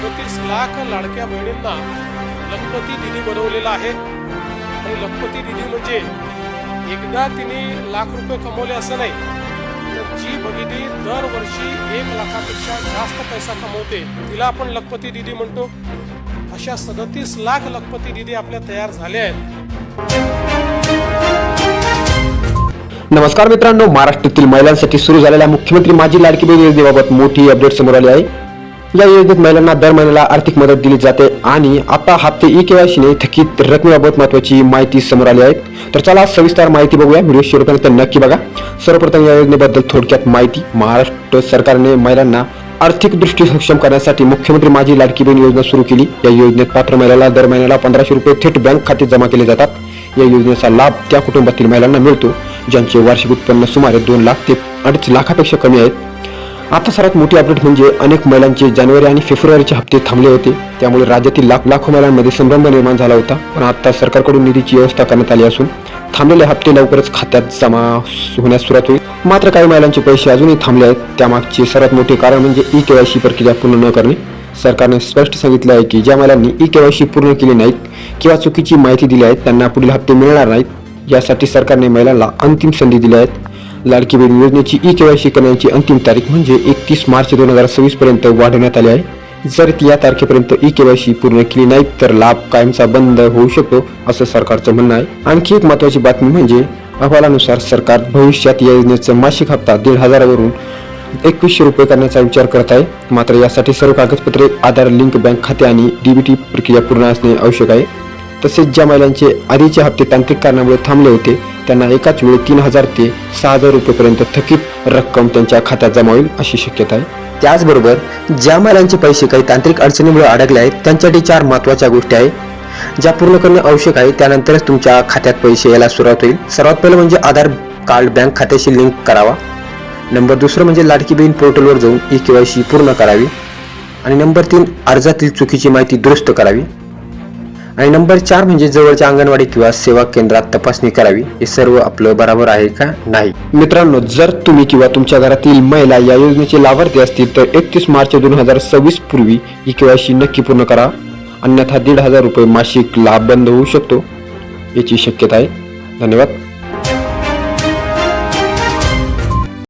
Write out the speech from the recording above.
37 लाख लाडक्या बहिणींना लखपती निधी बनवलेला आहे। आणि लखपती निधी म्हणजे एकदा तिने लाख रुपये कमवले असं नाही, तर जी भगिनी दरवर्षी 1 लाखापेक्षा जास्त पैसा कमवते तिला आपण लखपती निधी म्हणतो। अशा 37 लाख लखपती निधी आपल्या तयार झाले आहेत। नमस्कार मित्रांनो, महाराष्ट्रातील महिलांसाठी सुरू झालेल्या मुख्यमंत्री माझी लाडकी बहीण योजनेबाबत मोठी अपडेट समोर आली आहे। या योजनेत महिलांना दर महिन्याला आर्थिक मदत दिली जाते आणि आता हप्ते ई-केवायसी ने थकीत रकमेबाबत महत्त्वाची माहिती समोर आली आहे। तर चला सविस्तर माहिती बघूया, व्हिडिओ शेवटपर्यंत नक्की बघा। सर्वप्रथम या योजनेबद्दल थोडक्यात माहिती। महाराष्ट्र सरकारने महिलांना आर्थिक दृष्टी सक्षम करण्यासाठी मुख्यमंत्री माझी लाडकी बहीण योजना सुरू केली। या योजनेत पात्र महिलाला दर महिन्याला 1500 रुपये थेट बँक खात्यात जमा केले जातात। या योजनेचा लाभ त्या कुटुंबातील महिलांना मिळतो ज्यांचे वार्षिक उत्पन्न सुमारे 2 लाख ते 2.5 लाखापेक्षा कमी आहेत। आता सर्वात मोठी अपडेट म्हणजे अनेक महिलांचे जानेवारी आणि फेब्रुवारीचे हप्ते थांबले होते, त्यामुळे राज्यातील लाखो महिलांमध्ये संभ्रम निर्माण झाला होता। पण आता सरकारकडून निधीची व्यवस्था करण्यात आली असून थांबलेले हप्ते लवकरच खात्यात जमा होण्यास सुरुवात होईल। मात्र काही महिलांचे पैसे अजूनही थांबले आहेत। त्यामागचे सर्वात मोठे कारण म्हणजे ई-केवायसी प्रक्रिया पूर्ण न करणे। सरकारने स्पष्ट सांगितले आहे की ज्या महिलांनी ई-केवायसी पूर्ण केली नाहीत किंवा चुकीची माहिती दिली आहे त्यांना पुढील हप्ते मिळणार नाहीत। यासाठी सरकारने महिलांना अंतिम संधी दिली आहे। लाडकी बहीण योजनेची ई-केवायसी करण्याची अंतिम तारीख म्हणजे 31 मार्च 2026 पर्यंत वाढवण्यात आली आहे। जर या तारखेपर्यंत ई-केवायसी पूर्ण केली नाही तर लाभ कायमचा बंद होऊ शकतो असं सरकारचं म्हणणं आहे। आणखी एक महत्त्वाची बातमी म्हणजे अहवालानुसार सरकार भविष्यात या योजनेचा मासिक हप्ता 1,500 वरून 2100 रुपये करण्याचा विचार करत आहे। मात्र यासाठी सर्व कागदपत्रे, आधार लिंक बँक खाते आणि डीबीटी प्रक्रिया पूर्ण असणे आवश्यक आहे। तसेच ज्या महिलांचे आधीचे हप्ते तांत्रिक कारणामुळे थांबले होते त्यांना एकाच वेळी 3000 ते 6000 रुपयेपर्यंत थकीत रक्कम त्यांच्या खात्यात जमा होईल अशी शक्यता आहे। त्याचबरोबर ज्या महिलांचे पैसे काही तांत्रिक अडचणीमुळे अडकले आहेत त्यांच्यासाठी 4 महत्त्वाच्या गोष्टी आहेत ज्या पूर्ण करणे आवश्यक आहे, त्यानंतरच तुमच्या खात्यात पैसे यायला सुरुवात होईल। सर्वात पहिलं म्हणजे आधार कार्ड बँक खात्याशी लिंक करावा। नंबर 2 म्हणजे लाडकी बहीण पोर्टलवर जाऊन ई-केवायसी पूर्ण करावी। आणि नंबर 3 अर्जातील चुकीची माहिती दुरुस्त करावी। आणि नंबर 4 म्हणजे जवळच्या अंगणवाडी किंवा सेवा केंद्रात तपासणी करावी, हे सर्व आपलं बरोबर आहे का नाही। मित्रांनो, जर तुम्ही किंवा तुमच्या घरातील महिला या योजनेचे लाभार्थी असतील तर 31 मार्च 2026 पूर्वी ई-केवायसी नक्की पूर्ण करा, अन्यथा 1,500 रुपये मासिक लाभ बंद होऊ शकतो याची शक्यता आहे। धन्यवाद।